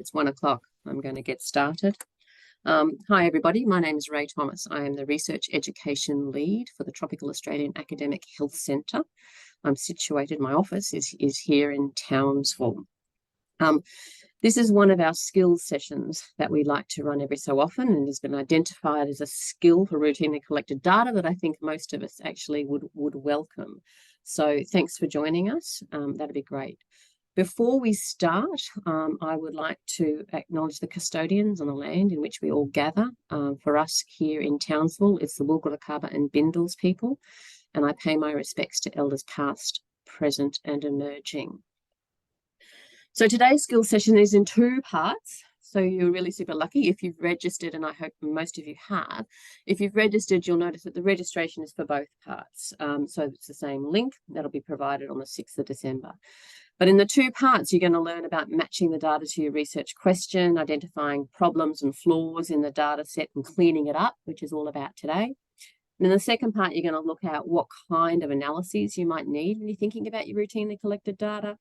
It's 1 o'clock. I'm going to get started. Hi, everybody. My name is Ray Thomas. I am the Research Education Lead for the Tropical Australian Academic Health Centre. I'm situated, my office is here in Townsville. This is one of our skills sessions that we like to run every so often, and has been identified as a skill for routinely collected data that I think most of us actually would welcome. So thanks for joining us. That'd be great. Before we start, I would like to acknowledge the custodians on the land in which we all gather. For us here in Townsville, it's the Woolgoolakabba and Bindals people, and I pay my respects to elders past, present and emerging. So today's skill session is in 2 parts. So you're really super lucky if you've registered, and I hope most of you have. If you've registered, you'll notice that the registration is for both parts. So it's the same link that'll be provided on the 6th of December. But in the 2 parts, you're going to learn about matching the data to your research question, identifying problems and flaws in the data set and cleaning it up, which is all about today. And in the second part, you're going to look at what kind of analyses you might need when you're thinking about your routinely collected data,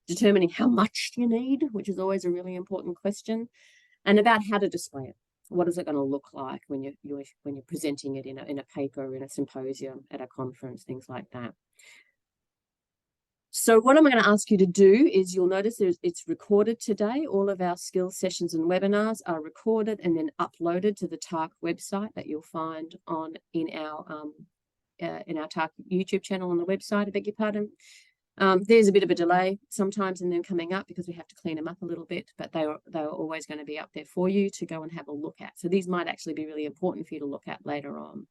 determining how much you need, which is always a really important question, and about how to display it. What is it going to look like when you're presenting it in a paper, in a symposium, at a conference, things like that. So what I'm going to ask you to do is, you'll notice it's recorded today. All of our skills sessions and webinars are recorded and then uploaded to the TARC website that you'll find in our TARC YouTube channel on the website. I beg your pardon. There's a bit of a delay sometimes in them coming up because we have to clean them up a little bit, but they are always going to be up there for you to go and have a look at. So these might actually be really important for you to look at later on.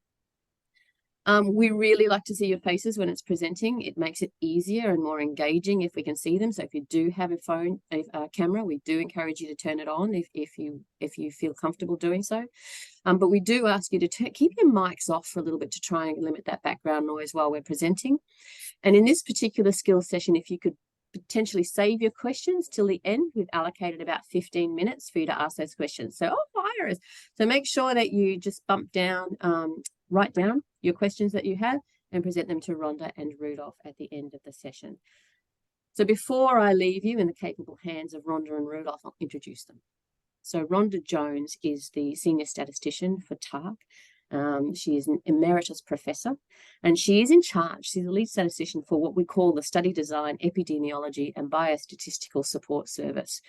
We really like to see your faces when it's presenting. It makes it easier and more engaging if we can see them. So if you do have a camera, we do encourage you to turn it on if you feel comfortable doing so. But we do ask you to keep your mics off for a little bit to try and limit that background noise while we're presenting. And in this particular skills session, if you could potentially save your questions till the end, we've allocated about 15 minutes for you to ask those questions. So, Iris. So make sure that you just write down your questions that you have and present them to Rhonda and Rudolph at the end of the session. So before I leave you in the capable hands of Rhonda and Rudolph, I'll introduce them. So Rhonda Jones is the senior statistician for TARC. She is an emeritus professor, and she is in charge. She's the lead statistician for what we call the Study Design, Epidemiology and Biostatistical Support Service,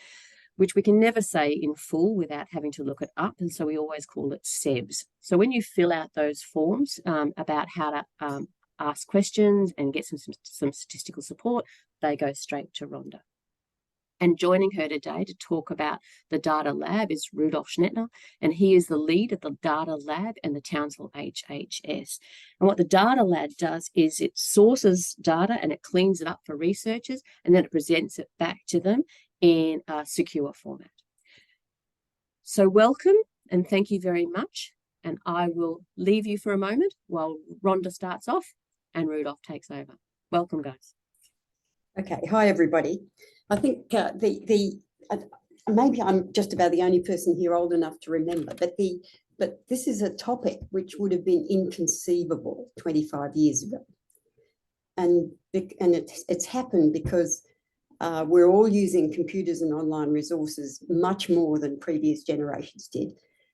which we can never say in full without having to look it up, and so we always call it SEBS. So when you fill out those forms about how to ask questions and get some statistical support, they go straight to Rhonda. And joining her today to talk about the Data Lab is Rudolph Schnettner, and he is the lead of the Data Lab and the Townsville HHS. And what the Data Lab does is it sources data and it cleans it up for researchers, and then it presents it back to them in a secure format. So welcome and thank you very much. And I will leave you for a moment while Rhonda starts off and Rudolph takes over. Welcome, guys. Okay, hi everybody. I think maybe I'm just about the only person here old enough to remember, but this is a topic which would have been inconceivable 25 years ago, and it's happened because we're all using computers and online resources much more than previous generations did,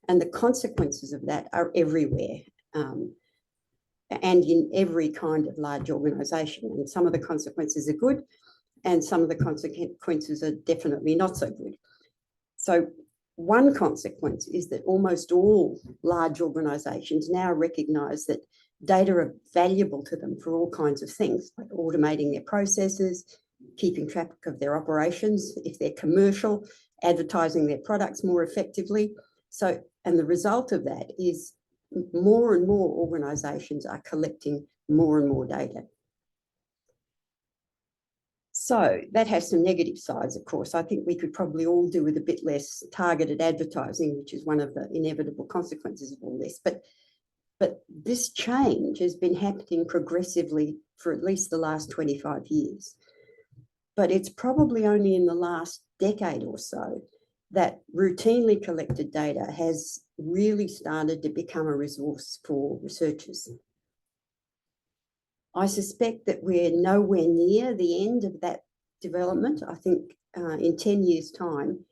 and the consequences of that are everywhere. And in every kind of large organisation. And some of the consequences are good and some of the consequences are definitely not so good. So one consequence is that almost all large organisations now recognise that data are valuable to them for all kinds of things, like automating their processes, keeping track of their operations, if they're commercial, advertising their products more effectively. So, and the result of that is more and more organisations are collecting more and more data. So that has some negative sides, of course. I think we could probably all do with a bit less targeted advertising, which is one of the inevitable consequences of all this. But this change has been happening progressively for at least the last 25 years. But it's probably only in the last decade or so that routinely collected data has really started to become a resource for researchers. I suspect that we're nowhere near the end of that development. I think in 10 years' time,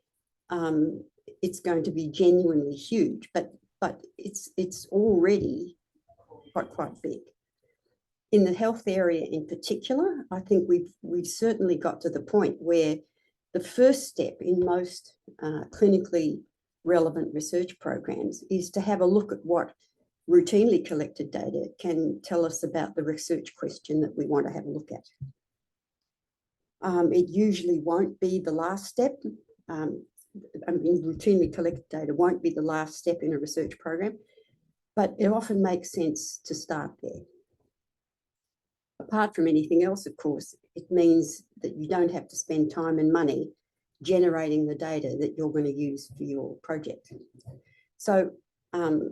it's going to be genuinely huge, but it's already quite big. In the health area in particular, I think we've certainly got to the point where the first step in most clinically relevant research programs is to have a look at what routinely collected data can tell us about the research question that we want to have a look at. It usually won't be the last step. Routinely collected data won't be the last step in a research program, but it often makes sense to start there. Apart from anything else, of course, it means that you don't have to spend time and money generating the data that you're going to use for your project. So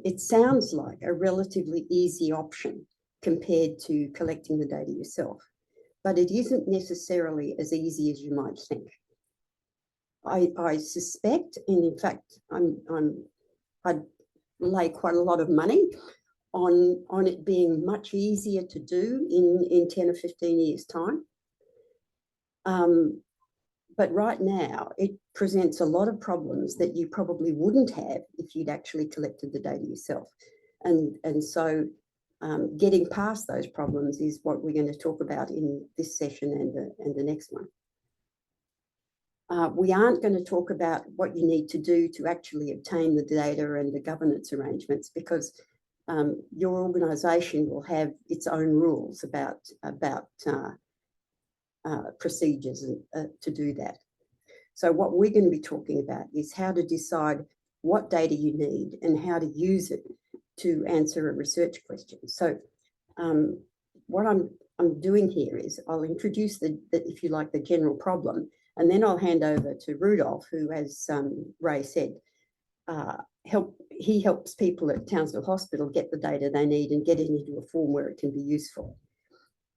it sounds like a relatively easy option compared to collecting the data yourself, but it isn't necessarily as easy as you might think. I suspect, and in fact, I'd lay quite a lot of money on it being much easier to do in 10 or 15 years' time. But right now, it presents a lot of problems that you probably wouldn't have if you'd actually collected the data yourself. And so getting past those problems is what we're going to talk about in this session and the next one. We aren't going to talk about what you need to do to actually obtain the data and the governance arrangements, because your organisation will have its own rules about procedures to do that. So what we're going to be talking about is how to decide what data you need and how to use it to answer a research question. So what I'm doing here is I'll introduce if you like, the general problem, and then I'll hand over to Rudolph, who, as Ray said, he helps people at Townsville Hospital get the data they need and get it into a form where it can be useful.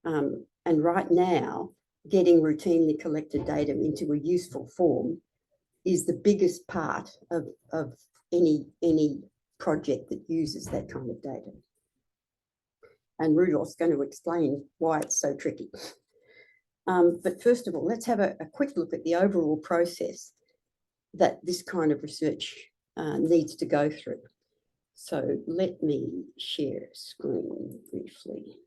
And right now, getting routinely collected data into a useful form is the biggest part of any project that uses that kind of data. And Rudolph's going to explain why it's so tricky. But first of all, let's have a quick look at the overall process that this kind of research needs to go through. So let me share screen briefly.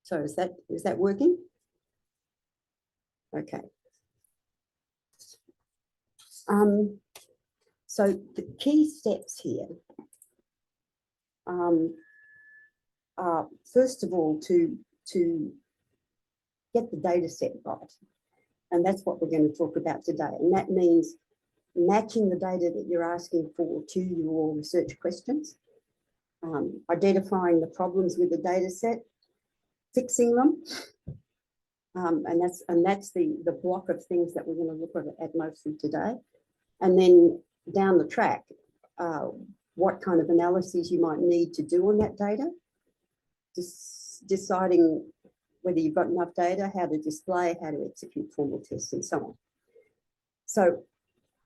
So is that working? Okay. So the key steps here are, first of all, to get the data set right. And that's what we're going to talk about today. And that means matching the data that you're asking for to your research questions, identifying the problems with the data set, fixing them. And that's the block of things that we're going to look at mostly today. And then down the track, what kind of analyses you might need to do on that data, deciding whether you've got enough data, how to display, how to execute formal tests, and so on. So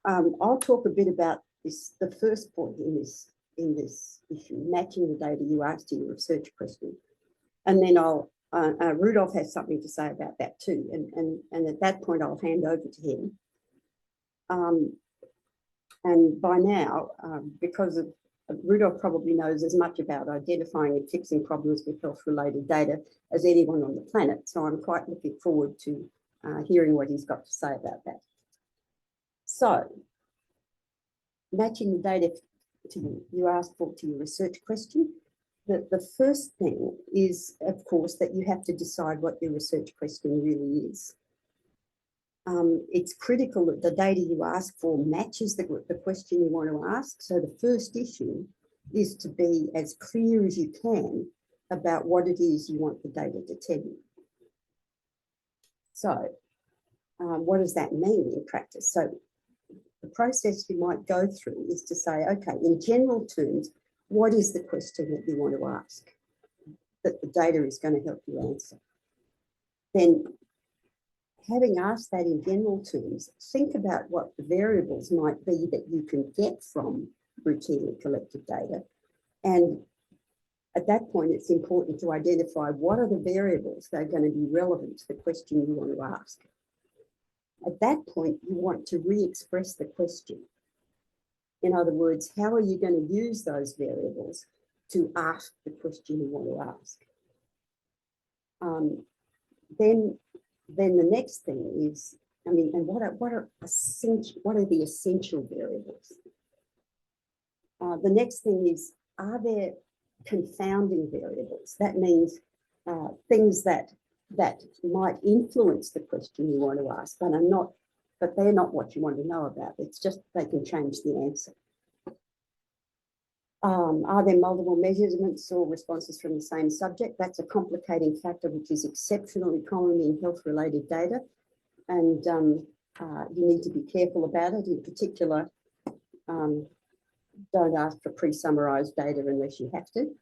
I'll talk a bit about this, the first point in this issue, matching the data you asked to your research question. And then Rudolph has something to say about that too. And at that point, I'll hand over to him. And by now, because of Rudolph probably knows as much about identifying and fixing problems with health-related data as anyone on the planet. So I'm quite looking forward to hearing what he's got to say about that. So, matching the data you asked for to your research question. The first thing is, of course, that you have to decide what your research question really is. It's critical that the data you ask for matches the question you want to ask. So the first issue is to be as clear as you can about what it is you want the data to tell you. So what does that mean in practice? So the process you might go through is to say, okay, in general terms, what is the question that you want to ask that the data is going to help you answer? Then, having asked that in general terms, think about what the variables might be that you can get from routinely collected data. And at that point, it's important to identify what are the variables that are going to be relevant to the question you want to ask. At that point, you want to re-express the question. In other words, how are you going to use those variables to ask the question you want to ask? Then the next thing is, and what are the essential variables? The next thing is, are there confounding variables? That means things that might influence the question you want to ask, but they're not what you want to know about. It's just they can change the answer. Are there multiple measurements or responses from the same subject? That's a complicating factor which is exceptionally common in health-related data, and you need to be careful about it. In particular, don't ask for pre-summarised data unless you have to.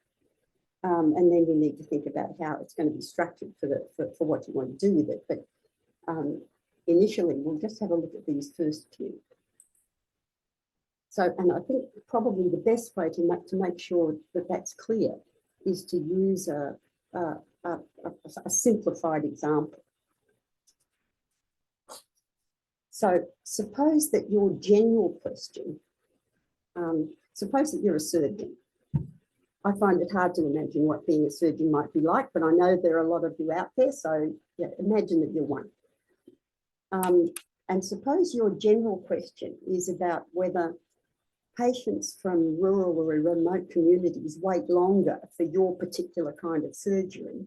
And then you need to think about how it's going to be structured for what you want to do with it. But initially, we'll just have a look at these first few. So, and I think probably the best way to make sure that that's clear is to use a simplified example. So suppose that your general question, suppose that you're a surgeon. I find it hard to imagine what being a surgeon might be like, but I know there are a lot of you out there, so yeah, imagine that you're one. And suppose your general question is about whether patients from rural or remote communities wait longer for your particular kind of surgery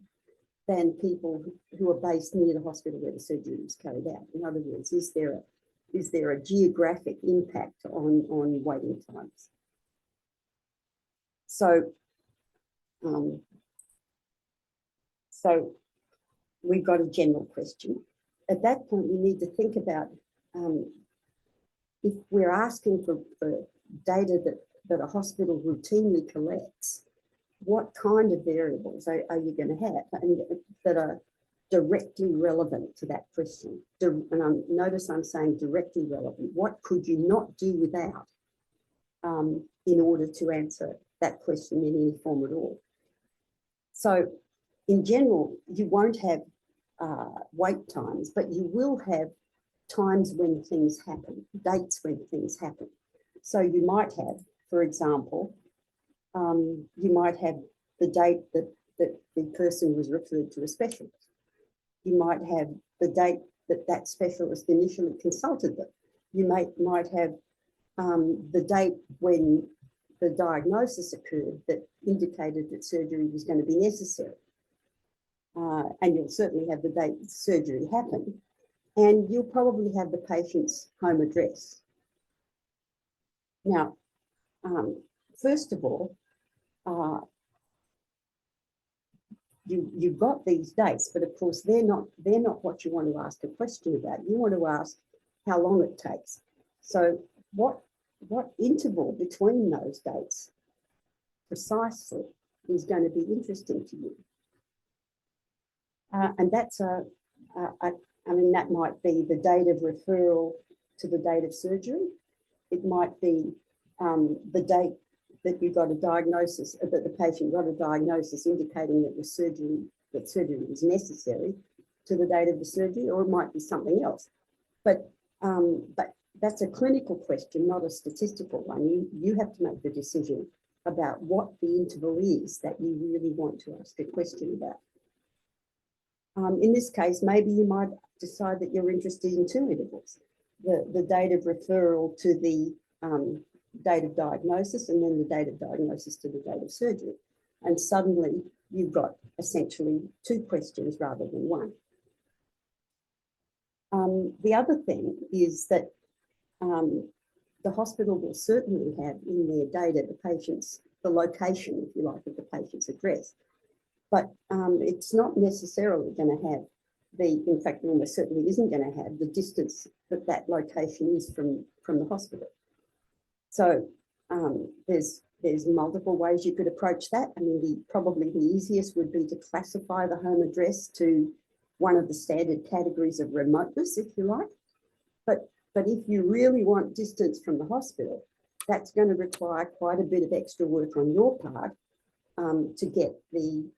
than people who are based near the hospital where the surgery is carried out. In other words, is there a geographic impact on waiting times? So we've got a general question. At that point, we need to think about if we're asking for data that a hospital routinely collects, what kind of variables are you going to have and that are directly relevant to that question? And notice I'm saying directly relevant. What could you not do without in order to answer that question in any form at all? So in general, you won't have wait times, but you will have times when things happen, dates when things happen. So you might have, for example, you might have the date that the person was referred to a specialist. You might have the date that specialist initially consulted them. You might have the date when the diagnosis occurred that indicated that surgery was going to be necessary. And you'll certainly have the date the surgery happened. And you'll probably have the patient's home address. Now, first of all, you've got these dates, but of course they're not what you want to ask a question about. You want to ask how long it takes. So what interval between those dates precisely is going to be interesting to you? And that's that might be the date of referral to the date of surgery. It might be the date that you got a diagnosis, that the patient got a diagnosis indicating that surgery was necessary to the date of the surgery, or it might be something else. But that's a clinical question, not a statistical one. You have to make the decision about what the interval is that you really want to ask a question about. In this case, maybe you might decide that you're interested in two intervals, the date of referral to the date of diagnosis and then the date of diagnosis to the date of surgery. And suddenly you've got essentially two questions rather than one. The other thing is that the hospital will certainly have in their data the location, if you like, of the patient's address. But it's not necessarily going to have in fact, almost certainly isn't going to have the distance that location is from the hospital. So there's multiple ways you could approach that. I mean, probably the easiest would be to classify the home address to one of the standard categories of remoteness, if you like. But if you really want distance from the hospital, that's going to require quite a bit of extra work on your part to get the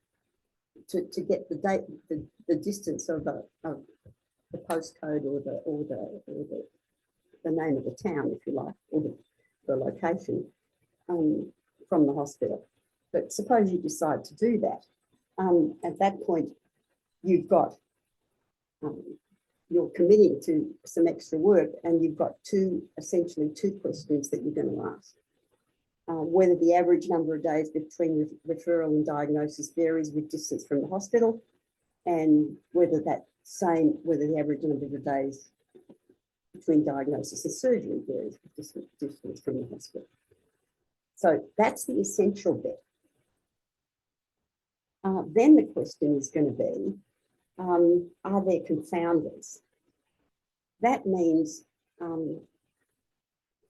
distance of the postcode or the name of the town, if you like, or the location from the hospital. But suppose you decide to do that. At that point, you've got, you're committing to some extra work, and you've got essentially two questions that you're going to ask. Whether the average number of days between referral and diagnosis varies with distance from the hospital, and whether the average number of days between diagnosis and surgery varies with distance from the hospital. So that's the essential bit. Then the question is going to be, are there confounders? That means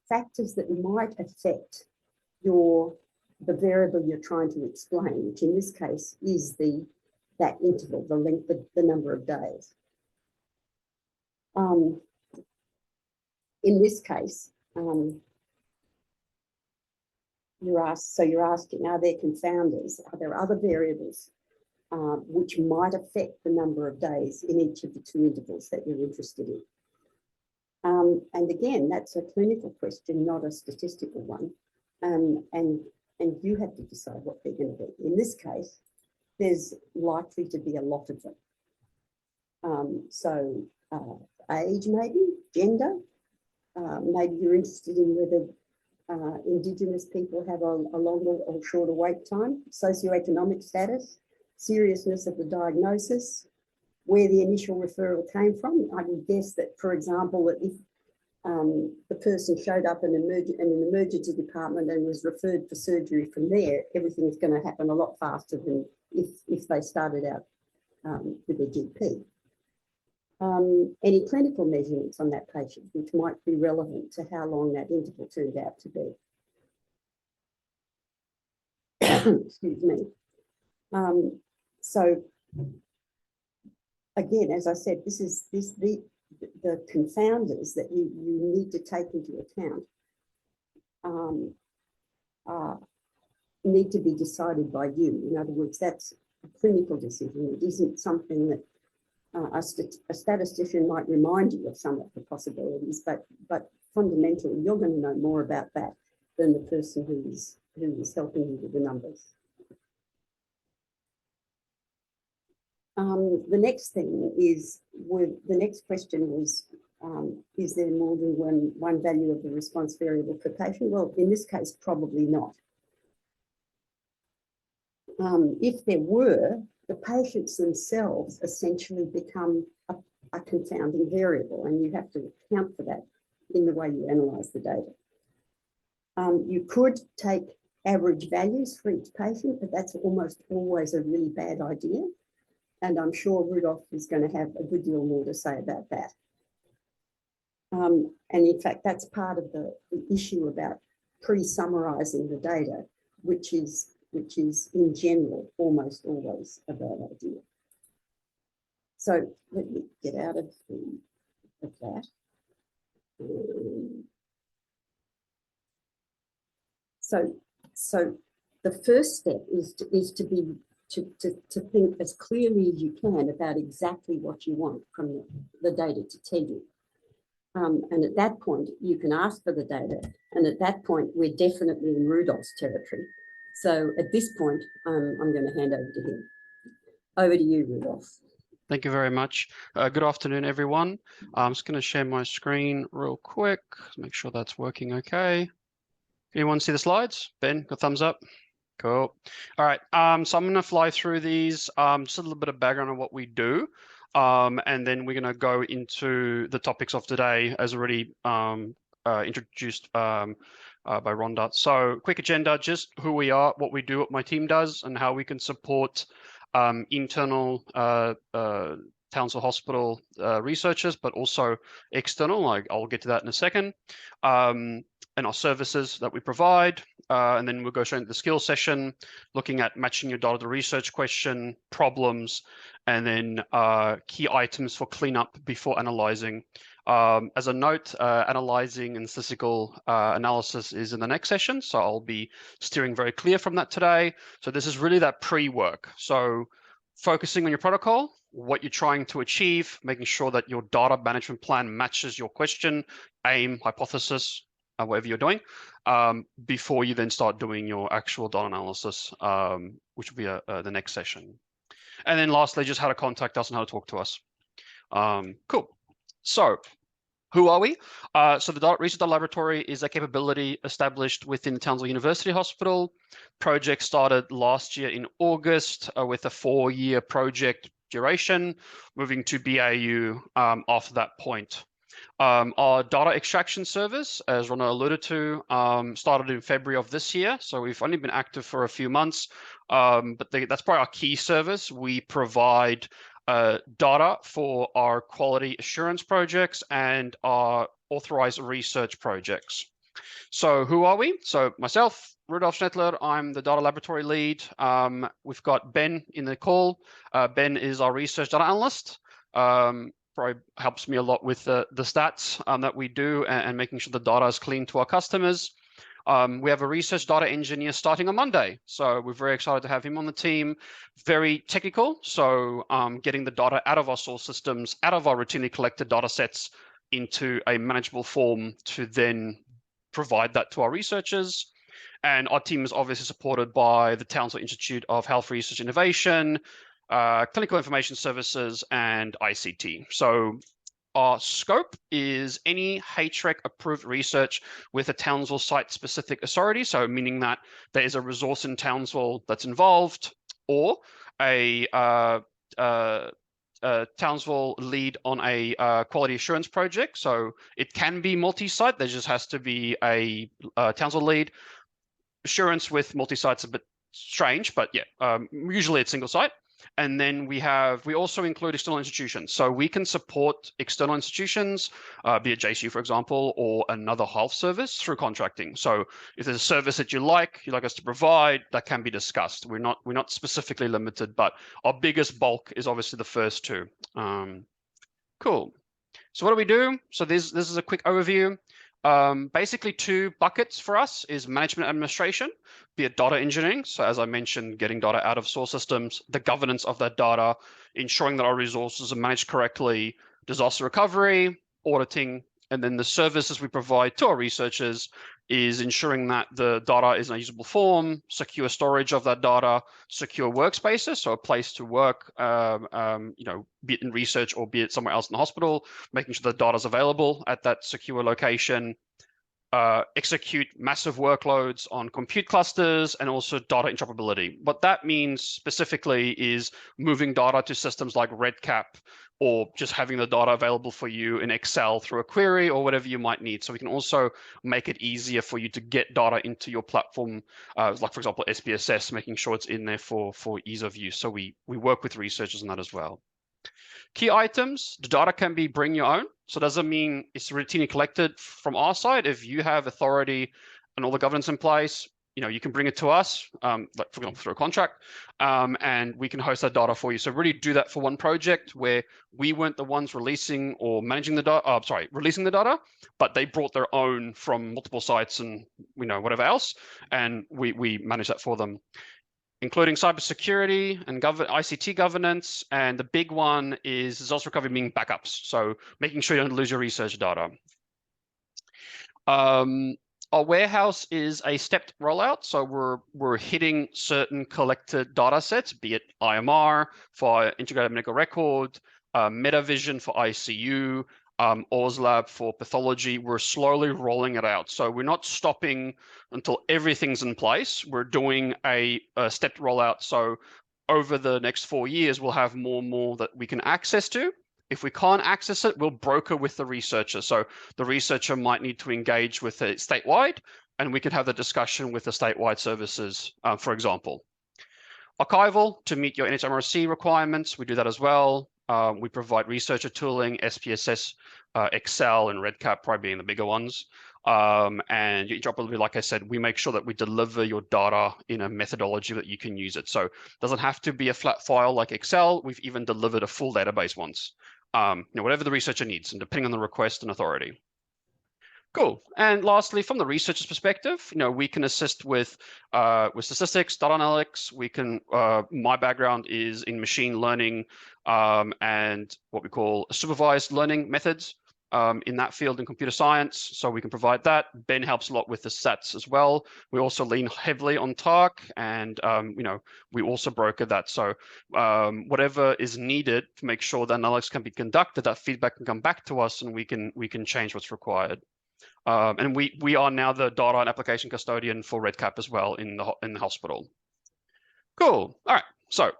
factors that might affect the variable you're trying to explain, which in this case is that interval, the length, the number of days. In this case, you're asking, are there confounders? Are there other variables which might affect the number of days in each of the two intervals that you're interested in? And again, that's a clinical question, not a statistical one. And you have to decide what they're going to be. In this case, there's likely to be a lot of them. So age, maybe, gender. Maybe you're interested in whether Indigenous people have a longer or shorter wait time, socioeconomic status, seriousness of the diagnosis, where the initial referral came from. I would guess that, for example, that if the person showed up in an emergency department and was referred for surgery from there, everything's going to happen a lot faster than if they started out with a GP. Any clinical measurements on that patient which might be relevant to how long that interval turned out to be. Excuse me. So again, as I said, the confounders that you need to take into account need to be decided by you. In other words, that's a clinical decision. It isn't something that a statistician might remind you of some of the possibilities, but fundamentally, you're going to know more about that than the person who is helping you with the numbers. The next thing is, the next question was, is there more than one value of the response variable per patient? Well, in this case, probably not. If there were, the patients themselves essentially become a confounding variable, and you have to account for that in the way you analyse the data. You could take average values for each patient, but that's almost always a really bad idea. And I'm sure Rudolph is going to have a good deal more to say about that. And in fact, that's part of the issue about pre-summarising the data, which is in general almost always a bad idea. So let me get out of that. So the first step is to think as clearly as you can about exactly what you want from the data to tell you. And at that point, you can ask for the data. And at that point, we're definitely in Rudolph's territory. So at this point, I'm going to hand over to him. Over to you, Rudolph. Thank you very much. Good afternoon, everyone. I'm just going to share my screen real quick, make sure that's working okay. Anyone see the slides? Ben, a thumbs up. Cool. All right. So I'm going to fly through these, just a little bit of background on what we do. And then we're going to go into the topics of today as already introduced by Rhonda. So quick agenda, just who we are, what we do, what my team does, and how we can support internal Townsville Hospital researchers, but also external. I'll get to that in a second. And our services that we provide. And then we'll go straight into the skills session, looking at matching your data to research question, problems, and then key items for cleanup before analyzing. As a note, analyzing and statistical analysis is in the next session, so I'll be steering very clear from that today. So this is really that pre-work. So focusing on your protocol, what you're trying to achieve, making sure that your data management plan matches your question, aim, hypothesis, whatever you're doing, before you then start doing your actual data analysis, which will be the next session. And then lastly, just how to contact us and how to talk to us. Cool. So who are we? So the Research Data Laboratory is a capability established within Townsville University Hospital. Project started last year in August with a 4-year project duration, moving to BAU after that point. Our data extraction service, as Rona alluded to, started in February of this year. So we've only been active for a few months, but that's probably our key service. We provide data for our quality assurance projects and our authorized research projects. So who are we? So myself, Rudolf Schnettler, I'm the data laboratory lead. We've got Ben in the call. Ben is our research data analyst. Probably helps me a lot with the stats that we do and making sure the data is clean to our customers. We have a research data engineer starting on Monday. So we're very excited to have him on the team. Very technical. So getting the data out of our source systems, out of our routinely collected data sets into a manageable form to then provide that to our researchers. And our team is obviously supported by the Townsville Institute of Health Research Innovation, Clinical Information Services, and ICT. So our scope is any HREC approved research with a Townsville site-specific authority, so meaning that there is a resource in Townsville that's involved, or a Townsville lead on a quality assurance project. So it can be multi-site. There just has to be a Townsville lead. Assurance with multi-site's a bit strange, but yeah, usually it's single site. And then we also include external institutions. So we can support external institutions, be it JCU, for example, or another health service through contracting. So if there's a service that you like us to provide, that can be discussed. We're not specifically limited, but our biggest bulk is obviously the first two. Cool. So what do we do? So this is a quick overview. Basically 2 buckets for us is management administration, be it data engineering. So as I mentioned, getting data out of source systems, the governance of that data, ensuring that our resources are managed correctly, disaster recovery, auditing, and then the services we provide to our researchers is ensuring that the data is in a usable form, secure storage of that data, secure workspaces, so a place to work, be it in research or be it somewhere else in the hospital, making sure the data is available at that secure location, execute massive workloads on compute clusters, and also data interoperability. What that means specifically is moving data to systems like RedCap, or just having the data available for you in Excel through a query or whatever you might need. So we can also make it easier for you to get data into your platform, like for example, SPSS, making sure it's in there for ease of use. So we work with researchers on that as well. Key items, the data can be bring your own. So it doesn't mean it's routinely collected from our side. If you have authority and all the governance in place, you can bring it to us, like for example, through a contract, and we can host that data for you. So really do that for one project where we weren't the ones releasing or managing the data, releasing the data, but they brought their own from multiple sites and whatever else, and we manage that for them, including cybersecurity and ICT governance. And the big one is disaster recovery, being backups. So making sure you don't lose your research data. Our warehouse is a stepped rollout. So we're hitting certain collected data sets, be it IMR for integrated medical record, MetaVision for ICU, OSLab for pathology. We're slowly rolling it out. So we're not stopping until everything's in place. We're doing a stepped rollout. So over the next 4 years, we'll have more and more that we can access to. If we can't access it, we'll broker with the researcher. So the researcher might need to engage with it statewide, and we can have the discussion with the statewide services, for example. Archival, to meet your NHMRC requirements, we do that as well. We provide researcher tooling, SPSS, Excel, and RedCap probably being the bigger ones. And interoperability, like I said, we make sure that we deliver your data in a methodology that you can use it. So it doesn't have to be a flat file like Excel. We've even delivered a full database once. Whatever the researcher needs, and depending on the request and authority. Cool. And lastly, from the researcher's perspective, we can assist with statistics, data analytics. We can. My background is in machine learning and what we call supervised learning methods in that field in computer science. So we can provide that. Ben helps a lot with the stats as well. We also lean heavily on TARC, and we also broker that. So whatever is needed to make sure that analytics can be conducted, that feedback can come back to us, and we can change what's required. And we are now the data and application custodian for RedCap as well in the hospital. Cool. All right. So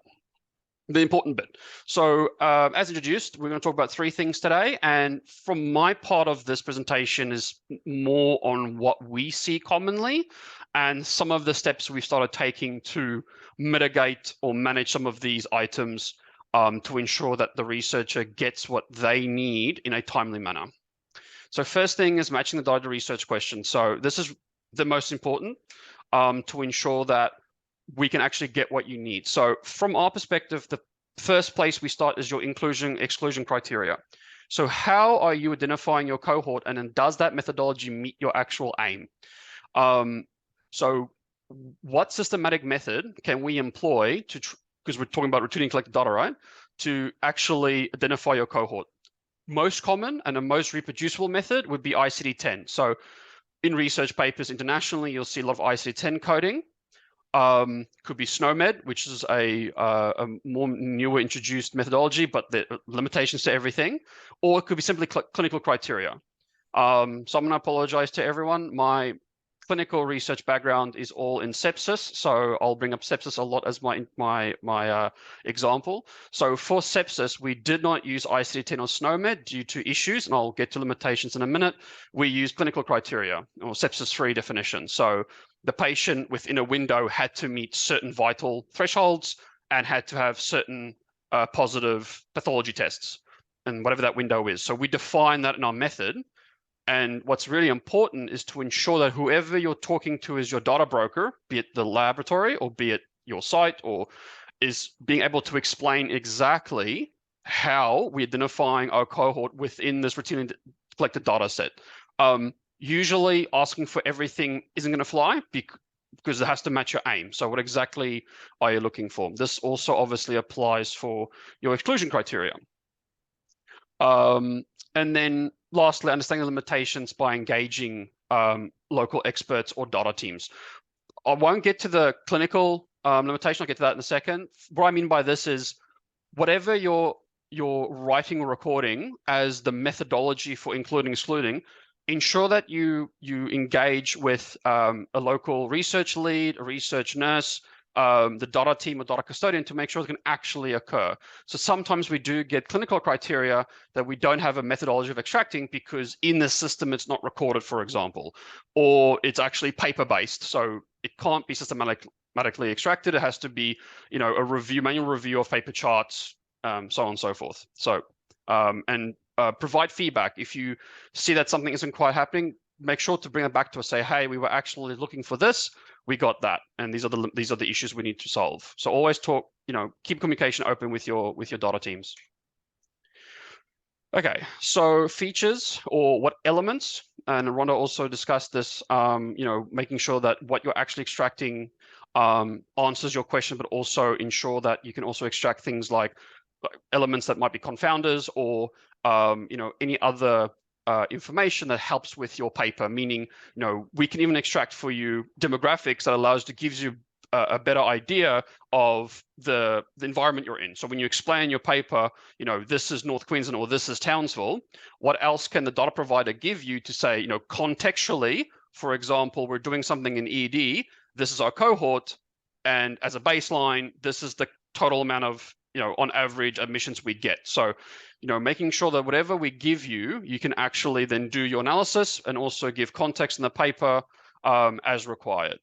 the important bit. So as introduced, we're going to talk about 3 things today. And from my part of this presentation is more on what we see commonly and some of the steps we've started taking to mitigate or manage some of these items to ensure that the researcher gets what they need in a timely manner. So first thing is matching the data to research question. So this is the most important to ensure that we can actually get what you need. So from our perspective, the first place we start is your inclusion/exclusion criteria. So how are you identifying your cohort, and then does that methodology meet your actual aim? So what systematic method can we employ to, because we're talking about retrieving collected data, right? To actually identify your cohort. Most common and the most reproducible method would be ICD-10. So in research papers internationally, you'll see a lot of ICD-10 coding. Could be SNOMED, which is a more newer introduced methodology, but the limitations to everything. Or it could be simply clinical criteria. So I'm going to apologize to everyone. My clinical research background is all in sepsis, so I'll bring up sepsis a lot as my example. So for sepsis, we did not use ICD-10 or SNOMED due to issues, and I'll get to limitations in a minute. We used clinical criteria or sepsis-free definition. So the patient within a window had to meet certain vital thresholds and had to have certain positive pathology tests, and whatever that window is. So we define that in our method. And what's really important is to ensure that whoever you're talking to is your data broker, be it the laboratory or be it your site, or is being able to explain exactly how we're identifying our cohort within this routinely collected data set. Usually asking for everything isn't going to fly because it has to match your aim. So what exactly are you looking for? This also obviously applies for your exclusion criteria. And then lastly, understanding the limitations by engaging local experts or data teams. I won't get to the clinical limitation. I'll get to that in a second. What I mean by this is whatever you're writing or recording as the methodology for including, excluding, ensure that you engage with a local research lead, a research nurse, the data team or data custodian to make sure it can actually occur. So sometimes we do get clinical criteria that we don't have a methodology of extracting because in the system it's not recorded, for example, or it's actually paper-based. So it can't be systematically extracted. It has to be, a manual review of paper charts, so on and so forth. So, provide feedback. If you see that something isn't quite happening, make sure to bring it back to us. Say, hey, we were actually looking for this. We got that, and these are the issues we need to solve. So always talk, keep communication open with your data teams. Okay, so features or what elements, and Rhonda also discussed this. Making sure that what you're actually extracting answers your question, but also ensure that you can also extract things like elements that might be confounders or any other information that helps with your paper, meaning, we can even extract for you demographics that gives you a better idea of the environment you're in. So when you explain your paper, this is North Queensland or this is Townsville, what else can the data provider give you to say, contextually, for example, we're doing something in ED, this is our cohort, and as a baseline, this is the total amount of, on average admissions we get. So, making sure that whatever we give you, you can actually then do your analysis and also give context in the paper as required.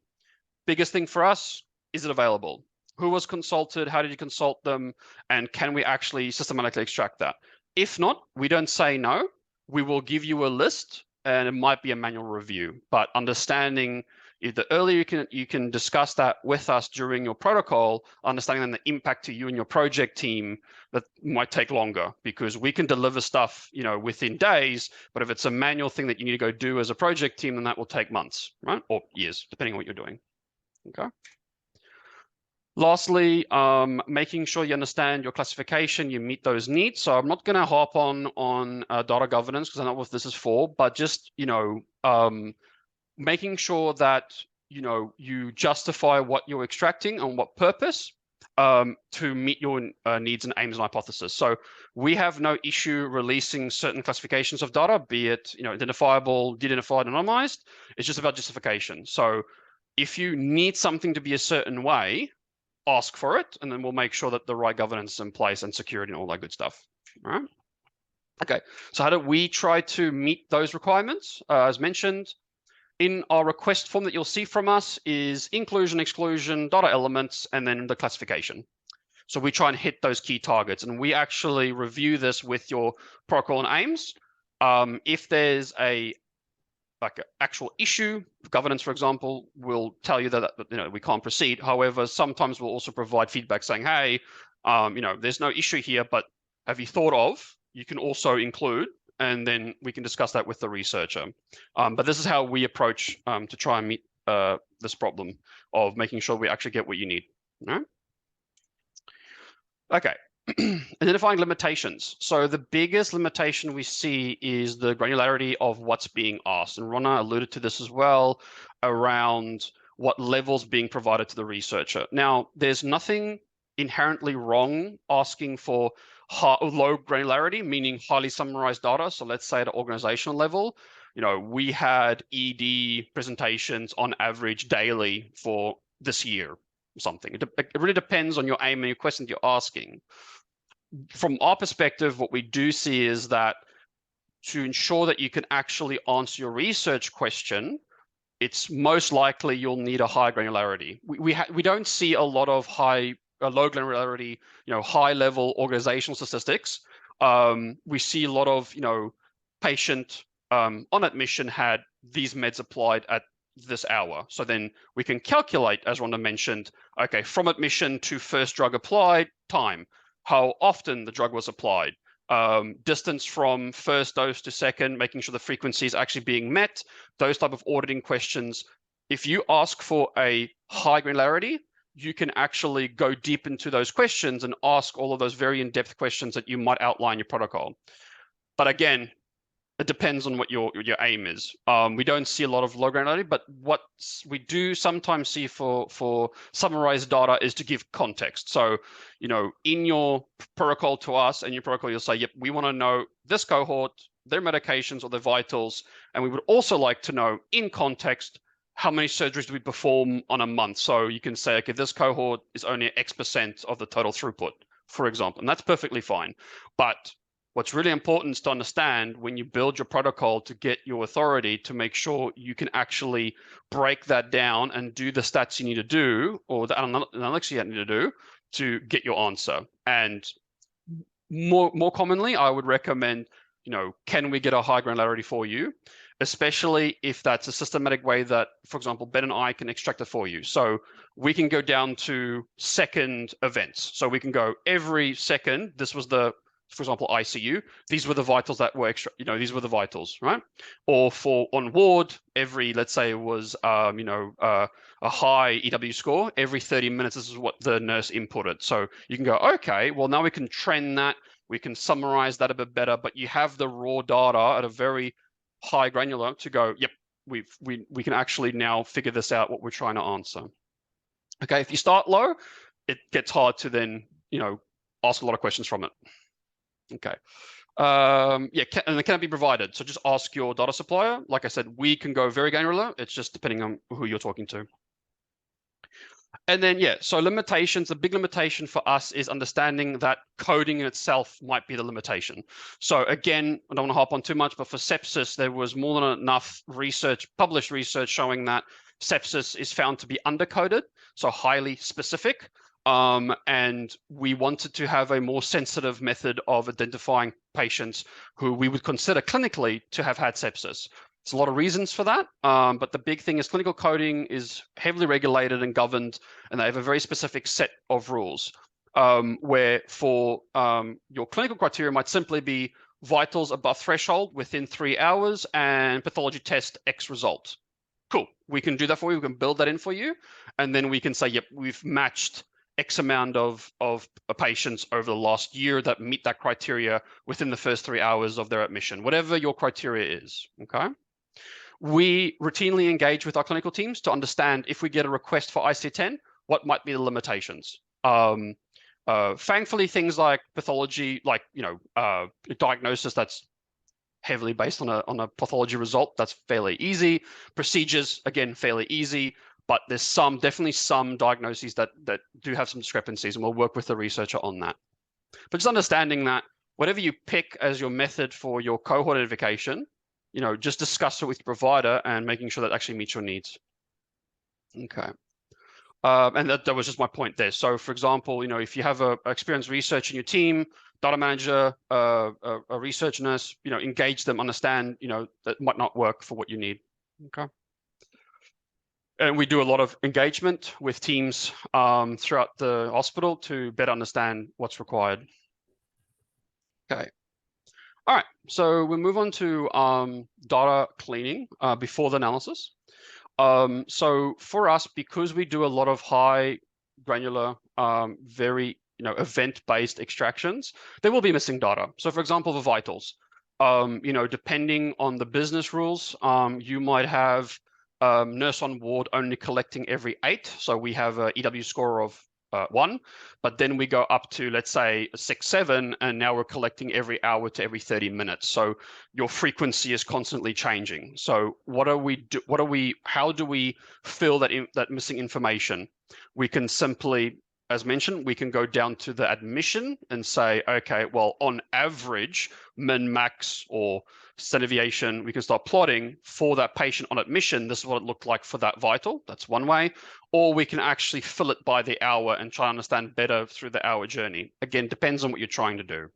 Biggest thing for us, is it available? Who was consulted? How did you consult them? And can we actually systematically extract that? If not, we don't say no. We will give you a list and it might be a manual review, but understanding, The earlier you can discuss that with us during your protocol, understanding the impact to you and your project team, that might take longer because we can deliver stuff, within days. But if it's a manual thing that you need to go do as a project team, then that will take months, right? Or years, depending on what you're doing. Okay. Lastly, making sure you understand your classification, you meet those needs. So I'm not going to harp on data governance because I know what this is for, but just making sure that you justify what you're extracting and what purpose to meet your needs and aims and hypothesis. So we have no issue releasing certain classifications of data, be it identifiable, de-identified, anonymized. It's just about justification. So if you need something to be a certain way, ask for it, and then we'll make sure that the right governance is in place and security and all that good stuff. All right. Okay. So how do we try to meet those requirements? As mentioned, in our request form that you'll see from us is inclusion, exclusion, data elements, and then the classification. So we try and hit those key targets, and we actually review this with your protocol and aims. If there's an actual issue, governance, for example, will tell you that we can't proceed. However, sometimes we'll also provide feedback saying, hey, there's no issue here, but have you thought of? You can also include, and then we can discuss that with the researcher. But this is how we approach to try and meet this problem of making sure we actually get what you need. All right? Okay. Identifying limitations. So the biggest limitation we see is the granularity of what's being asked. And Ronna alluded to this as well around what levels being provided to the researcher. Now, there's nothing inherently wrong asking for low granularity, meaning highly summarized data. So let's say at an organizational level, we had ED presentations on average daily for this year or something. It really depends on your aim and your questions you're asking. From our perspective, what we do see is that to ensure that you can actually answer your research question, it's most likely you'll need a high granularity. We don't see a lot of low granularity, high level organizational statistics. We see a lot of, patient on admission had these meds applied at this hour. So then we can calculate, as Rhonda mentioned, okay, from admission to first drug applied time, how often the drug was applied, distance from first dose to second, making sure the frequency is actually being met, those type of auditing questions. If you ask for a high granularity, you can actually go deep into those questions and ask all of those very in-depth questions that you might outline your protocol. But again, it depends on what your aim is. We don't see a lot of low granularity, but what we do sometimes see for summarized data is to give context. So, in your protocol to us and your protocol, you'll say, yep, we want to know this cohort, their medications or their vitals, and we would also like to know in context how many surgeries do we perform on a month. So you can say, okay, this cohort is only X% of the total throughput, for example, and that's perfectly fine. But what's really important is to understand when you build your protocol to get your authority to make sure you can actually break that down and do the stats you need to do or the analytics you need to do to get your answer. And more commonly, I would recommend, can we get a high granularity for you? Especially if that's a systematic way that, for example, Ben and I can extract it for you. So we can go down to second events. So we can go every second, this was the, for example, ICU, these were the vitals that were extra, these were the vitals, right? Or for on ward, let's say it was, a high EW score, every 30 minutes, this is what the nurse inputted. So you can go, okay, well, now we can trend that, we can summarize that a bit better, but you have the raw data at a very high granular to go, yep, we can actually now figure this out, what we're trying to answer. Okay, if you start low, it gets hard to then, ask a lot of questions from it. Okay. And it can be provided. So just ask your data supplier. Like I said, we can go very granular. It's just depending on who you're talking to. And then, so limitations, a big limitation for us is understanding that coding in itself might be the limitation. So again, I don't want to hop on too much, but for sepsis, there was more than enough research, published research showing that sepsis is found to be undercoded, so highly specific. And we wanted to have a more sensitive method of identifying patients who we would consider clinically to have had sepsis. There's a lot of reasons for that, but the big thing is clinical coding is heavily regulated and governed, and they have a very specific set of rules, where for your clinical criteria might simply be vitals above threshold within 3 hours and pathology test X result. Cool, we can do that for you, we can build that in for you, and then we can say, yep, we've matched X amount of patients over the last year that meet that criteria within the first 3 hours of their admission, whatever your criteria is, okay? We routinely engage with our clinical teams to understand if we get a request for IC10, what might be the limitations. Thankfully, things like pathology, like diagnosis that's heavily based on a pathology result, that's fairly easy. Procedures, again, fairly easy, but there's definitely some diagnoses that do have some discrepancies, and we'll work with the researcher on that. But just understanding that whatever you pick as your method for your cohort identification, just discuss it with your provider and making sure that actually meets your needs. Okay. And that was just my point there. So for example, if you have a experienced research in your team, data manager, a research nurse, engage them, understand, that might not work for what you need. Okay. And we do a lot of engagement with teams throughout the hospital to better understand what's required. Okay. All right, so we'll move on to data cleaning before the analysis. So for us, because we do a lot of high granular, very event-based extractions, there will be missing data. So for example, the vitals, depending on the business rules, you might have nurse on ward only collecting every 8. So we have a EW score of 1, but then we go up to, let's say, 6, 7, and now we're collecting every hour to every 30 minutes. So your frequency is constantly changing. So how do we fill that missing information? We can simply, as mentioned, we can go down to the admission and say, okay, well, on average, min, max, or standard deviation, we can start plotting for that patient on admission. This is what it looked like for that vital. That's one way. Or we can actually fill it by the hour and try to understand better through the hour journey. Again, depends on what you're trying to do.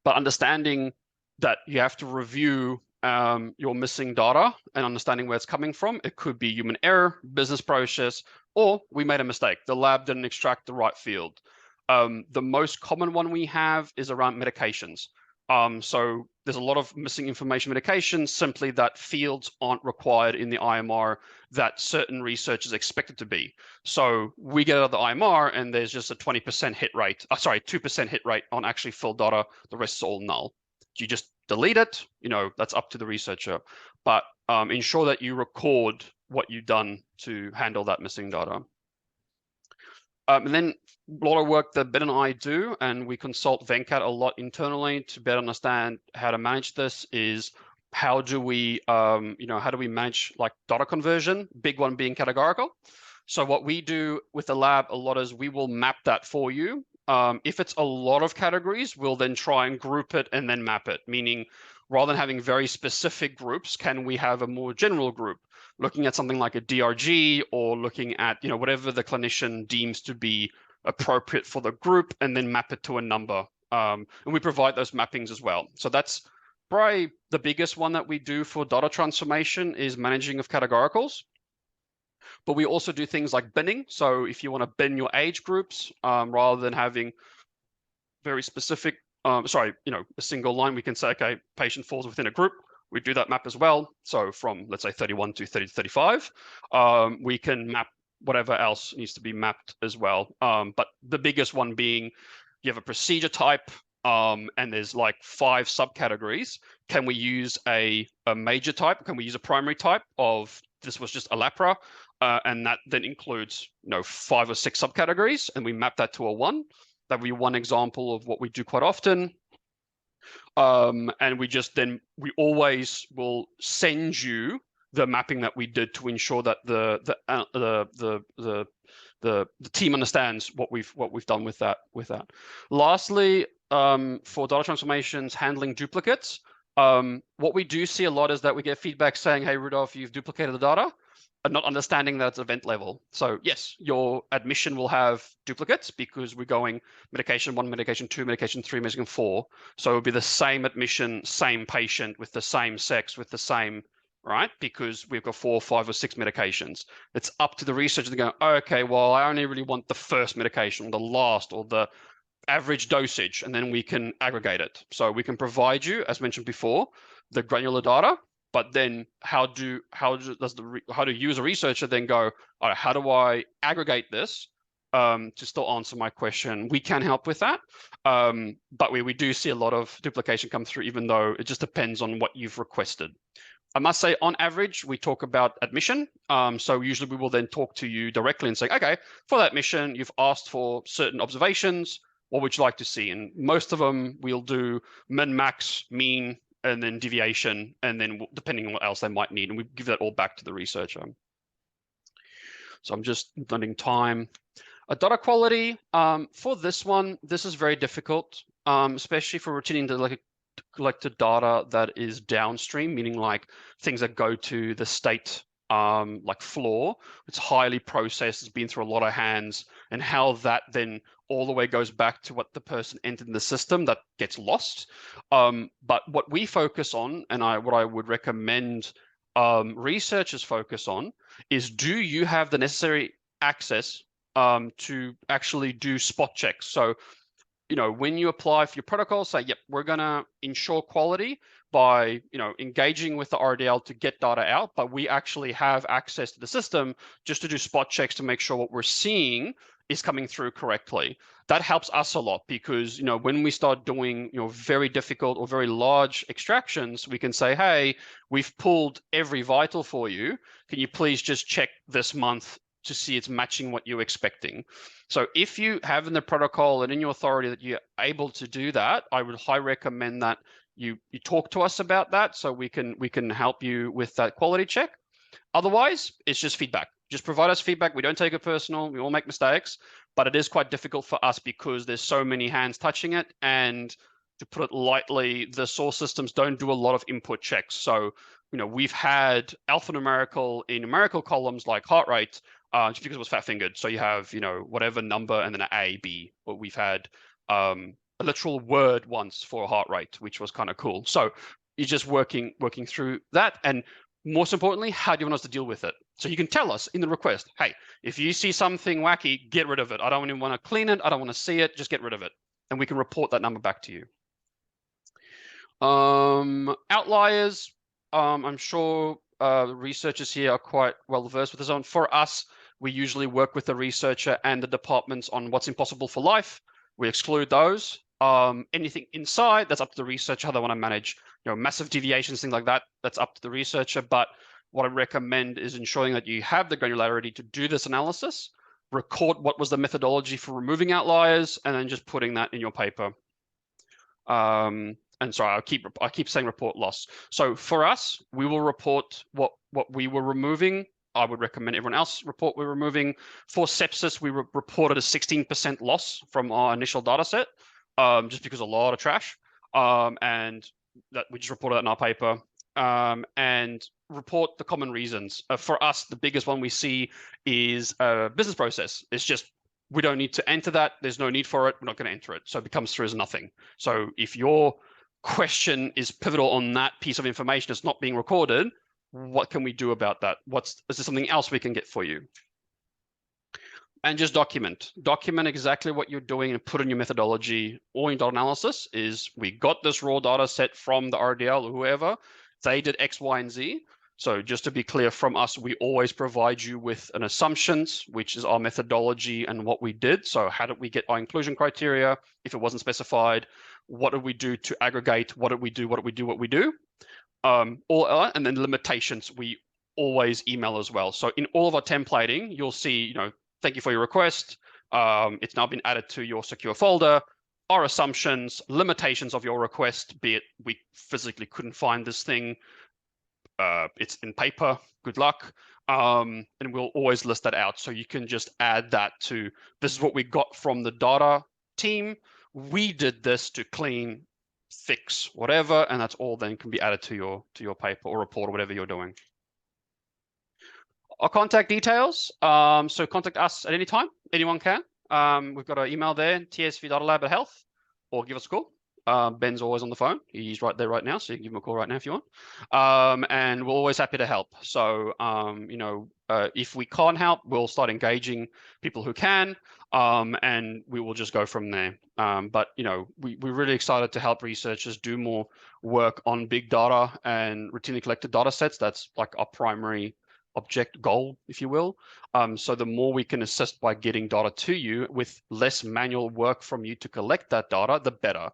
But understanding that you have to review your missing data and understanding where it's coming from. It could be human error, business process, or we made a mistake. The lab didn't extract the right field. The most common one we have is around medications. So there's a lot of missing information medications, simply that fields aren't required in the IMR that certain research is expected to be. So we get out of the IMR and there's just a 20% hit rate, 2% hit rate on actually filled data. The rest is all null. You just delete it, that's up to the researcher. But ensure that you record what you've done to handle that missing data. And then a lot of work that Ben and I do, and we consult Venkat a lot internally to better understand how to manage this, is how do we, how do we manage like data conversion, big one being categorical. So what we do with the lab a lot is we will map that for you. If it's a lot of categories, we'll then try and group it and then map it, meaning rather than having very specific groups, can we have a more general group? Looking at something like a DRG or looking at, whatever the clinician deems to be appropriate for the group, and then map it to a number. And we provide those mappings as well. So that's probably the biggest one that we do for data transformation, is managing of categoricals. But we also do things like binning. So if you want to bin your age groups, rather than having very specific, a single line, we can say, okay, patient falls within a group. We do that map as well. So from, let's say, 31 to 30 to 35, we can map whatever else needs to be mapped as well. But the biggest one being, you have a procedure type, and there's like 5 subcategories. Can we use a major type? Can we use a primary type of, this was just a LAPRA, and that then includes 5 or 6 subcategories, and we map that to a 1. That would be one example of what we do quite often. And we always will send you the mapping that we did to ensure that the team understands what we've done with that. Lastly, for data transformations, handling duplicates. What we do see a lot is that we get feedback saying, hey, Rudolph, you've duplicated the data. but not understanding that it's event level. So yes, your admission will have duplicates because we're going medication 1, medication 2, medication 3, medication 4. So it'll be the same admission, same patient with the same sex, with the same, right? Because we've got 4, 5, or 6 medications. It's up to the researcher to go, okay, well, I only really want the first medication, or the last, or the average dosage, and then we can aggregate it. So we can provide you, as mentioned before, the granular data, but then how do you as a researcher then go, all right, how do I aggregate this to still answer my question? We can help with that, but we do see a lot of duplication come through, even though it just depends on what you've requested. I must say, on average, we talk about admission. So usually we will then talk to you directly and say, okay, for that admission, you've asked for certain observations. What would you like to see? And most of them we'll do min, max, mean, and then deviation, and then depending on what else they might need, and we give that all back to the researcher. So I'm just noting time. Data quality, for this one, this is very difficult, especially for retaining the collected data that is downstream, meaning like things that go to the state like floor. It's highly processed, it's been through a lot of hands, and how that then all the way goes back to what the person entered in the system, that gets lost. But what we focus on, and what I would recommend researchers focus on, is do you have the necessary access to actually do spot checks? So, you know, when you apply for your protocol, say, yep, we're going to ensure quality by, you know, engaging with the RDL to get data out, but we actually have access to the system just to do spot checks to make sure what we're seeing is coming through correctly. That helps us a lot because, you know, when we start doing, you know, very difficult or very large extractions, we can say, hey, we've pulled every vital for you. Can you please just check this month to see it's matching what you're expecting? So if you have in the protocol and in your authority that you're able to do that, I would highly recommend that you talk to us about that so we can help you with that quality check. Otherwise, it's just feedback. Just provide us feedback. We don't take it personal. We all make mistakes, but it is quite difficult for us because there's so many hands touching it. And to put it lightly, the source systems don't do a lot of input checks. So, you know, we've had alphanumerical in numerical columns like heart rate, just because it was fat fingered. So you have, you know, whatever number and then an A, B. But we've had a literal word once for a heart rate, which was kind of cool. So you're just working through that. And most importantly, how do you want us to deal with it? So you can tell us in the request, hey, if you see something wacky, get rid of it. I don't even want to clean it. I don't want to see it. Just get rid of it. And we can report that number back to you. Outliers, I'm sure researchers here are quite well versed with this one. For us, we usually work with the researcher and the departments on what's impossible for life. We exclude those. Anything inside, that's up to the researcher how they want to manage, you know, massive deviations, things like that. That's up to the researcher. But what I recommend is ensuring that you have the granularity to do this analysis, record what was the methodology for removing outliers, and then just putting that in your paper. And sorry, I keep saying report loss. So for us, we will report what we were removing. I would recommend everyone else report we're removing. For sepsis, we reported a 16% loss from our initial data set, just because a lot of trash. And that we just reported that in our paper. And report the common reasons. For us, the biggest one we see is a business process. It's just, we don't need to enter that. There's no need for it. We're not going to enter it. So it comes through as nothing. So if your question is pivotal on that piece of information that's not being recorded, what can we do about that? Is there something else we can get for you? And just document exactly what you're doing and put in your methodology or in data analysis is, we got this raw data set from the RDL or whoever, they did X, Y, and Z. So just to be clear, from us, we always provide you with an assumptions, which is our methodology and what we did. So how did we get our inclusion criteria if it wasn't specified? What did we do to aggregate? What did we do? What did we do? What we do? And then limitations, we always email as well. So in all of our templating, you'll see, you know, thank you for your request. It's now been added to your secure folder. Our assumptions, limitations of your request, be it we physically couldn't find this thing, it's in paper, good luck. And we'll always list that out. So you can just add that to, this is what we got from the data team. We did this to clean, fix, whatever, and that's all then can be added to your paper or report or whatever you're doing. Our contact details. So contact us at any time. Anyone can. We've got our email there, tsv.lab@health, or give us a call. Ben's always on the phone. He's right there right now, so you can give him a call right now if you want. And we're always happy to help. So, if we can't help, we'll start engaging people who can, and we will just go from there. But, we're really excited to help researchers do more work on big data and routinely collected data sets. That's like our primary object goal, if you will. So the more we can assist by getting data to you with less manual work from you to collect that data, the better.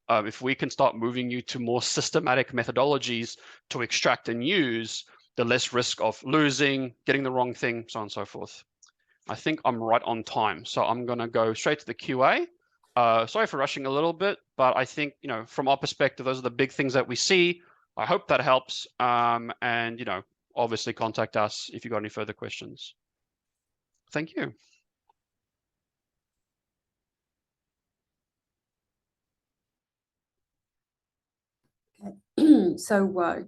If we can start moving you to more systematic methodologies to extract and use, the less risk of losing, getting the wrong thing, so on and so forth. I think I'm right on time, so I'm going to go straight to the QA. Sorry for rushing a little bit, but I think, from our perspective, those are the big things that we see. I hope that helps. And, obviously contact us if you've got any further questions. Thank you. So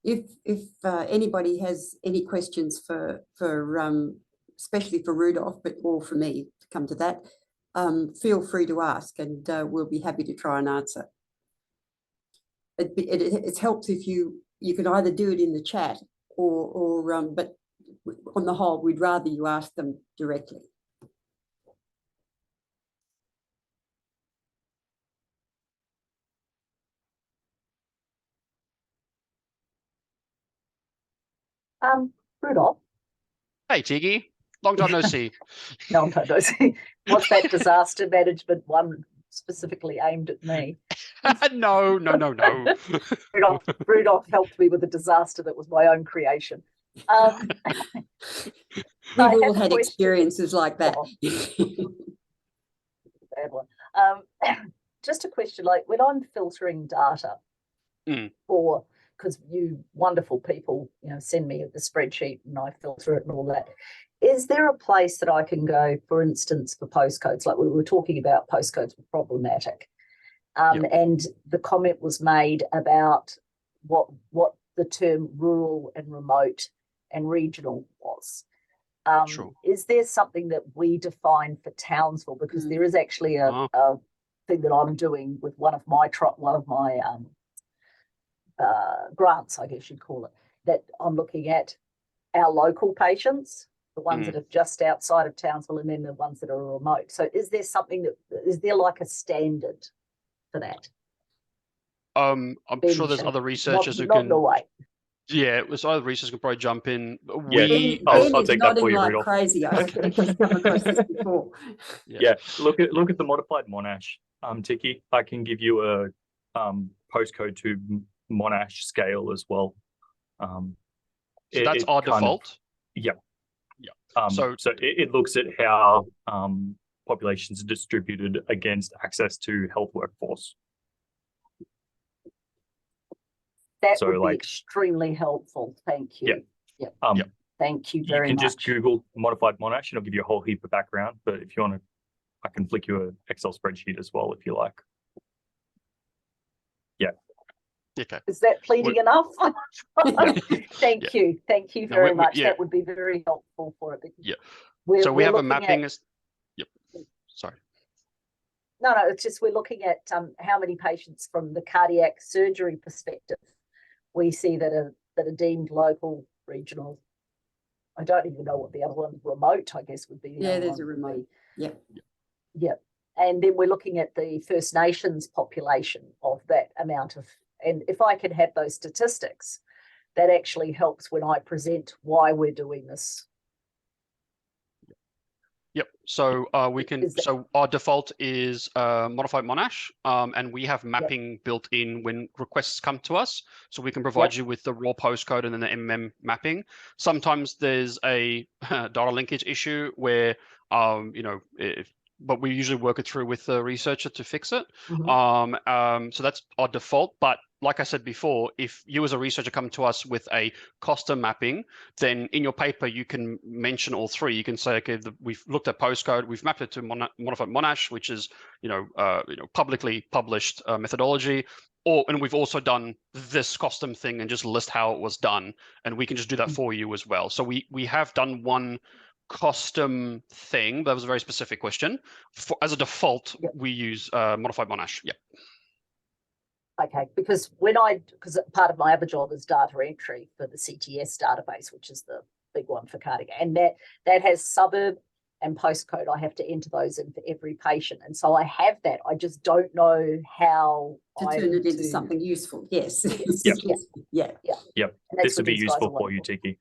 if anybody has any questions for especially for Rudolph, but or for me to come to that, feel free to ask, and we'll be happy to try and answer. It helps if you can either do it in the chat or but on the whole, we'd rather you ask them directly. Rudolph. Hey, Tiggy. Long time no see. Long time no see. What's that disaster management one specifically aimed at me? No. Rudolph helped me with a disaster that was my own creation. We've all had experiences like that. Bad one. Just a question, like when I'm filtering data for, because you wonderful people, send me the spreadsheet and I filter it and all that. Is there a place that I can go, for instance, for postcodes? Like we were talking about postcodes were problematic. And the comment was made about what the term rural and remote and regional was. Sure. Is there something that we define for Townsville? Because there is actually a thing that I'm doing with one of my grants, I guess you'd call it, that I'm looking at our local patients, the ones that are just outside of Townsville, and then the ones that are remote. So is there like a standard for that? I'm sure there's other researchers who can. Not Norway. Yeah, so other researchers can probably jump in. Ben I'll is take that for nodding you, like Rudolph. crazy. I think he's come across this before. Yeah, look at the modified Monash, Tiki. I can give you a postcode to Monash scale as well. So that's our default. Yeah. So it looks at how populations are distributed against access to health workforce. That would be extremely helpful. Thank you. Yeah. Thank you very much. You can just Google modified Monash and it'll give you a whole heap of background. But if you want to, I can flick you an Excel spreadsheet as well if you like. Yeah. Okay. Is that pleading enough? Thank you. Thank you very much. That would be very helpful for it. Yeah. So we have a mapping. Yep. Sorry. No, it's just we're looking at how many patients from the cardiac surgery perspective we see that are deemed local, regional. I don't even know what the other one, remote, I guess would be. Yeah, there's a remote. Yep. And then we're looking at the First Nations population of that amount of, and if I can have those statistics, that actually helps when I present why we're doing this. Yep. So we can. So our default is modified Monash, and we have mapping built in when requests come to us. So we can provide you with the raw postcode and then the MMM mapping. Sometimes there's a data linkage issue where, but we usually work it through with the researcher to fix it. So that's our default. But like I said before, if you as a researcher come to us with a custom mapping, then in your paper you can mention all three. You can say, okay, we've looked at postcode, we've mapped it to modified Monash, which is publicly published methodology. and we've also done this custom thing and just list how it was done, and we can just do that for you as well. So we have done one custom thing. That was a very specific question. As a default, we use modified Monash. Yeah. Okay, because because part of my other job is data entry for the CTS database, which is the big one for Cardigan, and that has suburb and postcode. I have to enter those in for every patient, and so I have that. I just don't know how To turn it into something useful. Yes. Yeah. Yep. This would be useful for you, Tiki.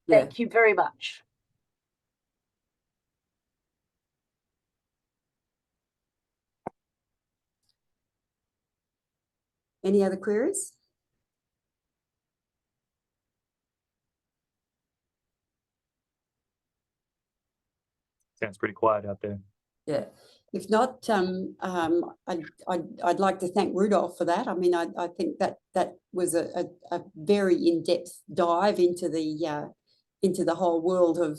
Thank you very much. Any other queries? Sounds pretty quiet out there. Yeah. If not, I'd like to thank Rudolph for that. I mean, I think that was a very in-depth dive into the whole world of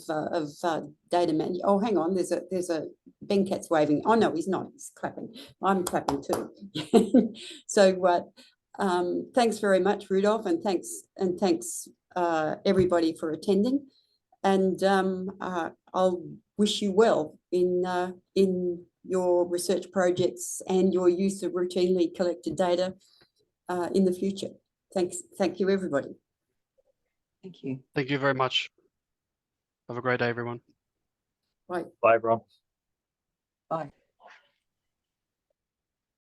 data management. Oh, hang on, there's a Ben Cat's waving. Oh no, he's not. He's clapping. I'm clapping too. So thanks very much, Rudolph, and thanks everybody for attending. And I'll wish you well in your research projects and your use of routinely collected data in the future. Thank you, everybody. Thank you. Thank you very much. Have a great day, everyone. Bye. Bye, everyone. Bye.